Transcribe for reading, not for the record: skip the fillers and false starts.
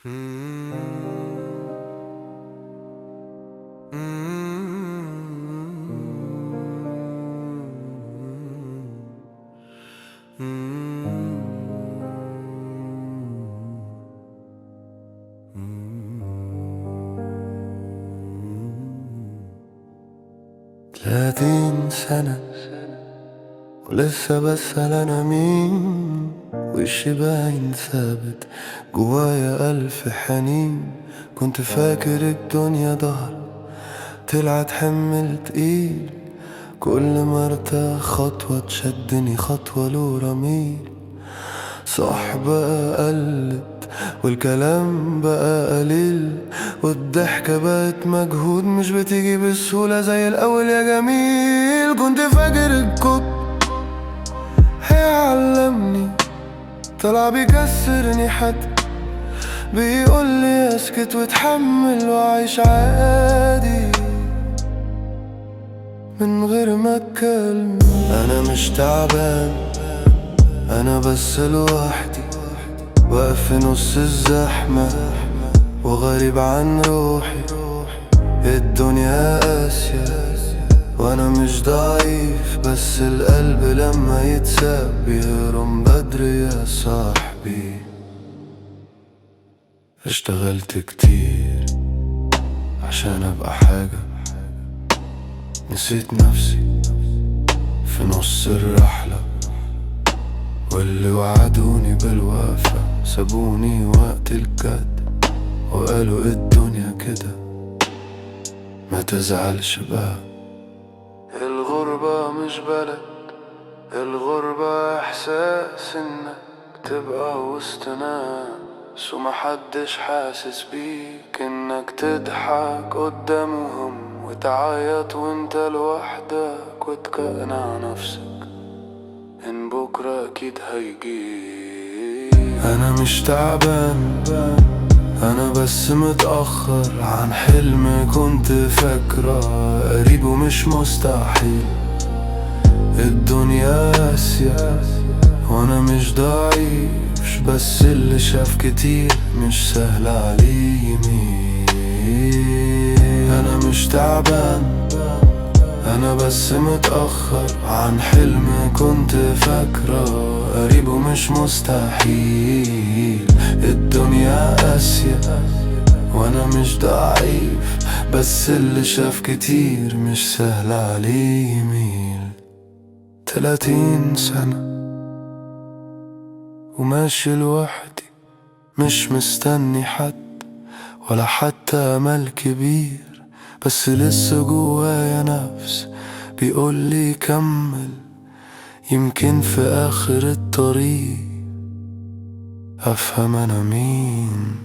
ثلاثين سنة ولسه بسأل أنا مين، وشي باين ثابت جوايا ألف حنين. كنت فاكر الدنيا ظهر طلعت حمل تقيل، كل ما ارتاح خطوة تشدني خطوة له رميل. صحبة قلت والكلام بقى قليل، والضحكة بقت مجهود مش بتيجي بسهولة زي الأول يا جميل. كنت فاكر الكتب هيعلمني، طلع بيكسرني حد بيقولي اسكت واتحمل وعيش عادي من غير ما اتكلم. انا مش تعبان، انا بس لوحدي واقف في نص الزحمة وغريب عن روحي. الدنيا قاسية وانا مش ضعيف، بس القلب لما يتساب بيهرم بدري يا صاحبي. اشتغلت كتير عشان ابقى حاجة، نسيت نفسي في نص الرحلة، واللي وعدوني بالوفا سابوني وقت الجد وقالوا الدنيا كده ما تزعلش بقى. الغربة مش بلد، الغربة احساس انك تبقى وسط ناس ومحدش حاسس بيك، انك تضحك قدامهم وتعيط وانت لوحدك وتقنع نفسك ان بكرة اكيد هيجي. انا مش تعبان، انا بس متأخر عن حلم كنت فاكره قريب ومش مستحيل. الدنيا قاسية وانا مش ضعيف، بس اللي شاف كتير مش سهل عليه يميل. انا مش تعبان، انا بس متأخر عن حلم كنت فاكره قريب ومش مستحيل. الدنيا قاسية وانا مش ضعيف، بس اللي شاف كتير مش سهل عليه يميل. 30 سنة وماشي لوحدي، مش مستني حد ولا حتى امل كبير، بس لسه جوايا نفس بيقولي كمل، يمكن في اخر الطريق افهم انا مين.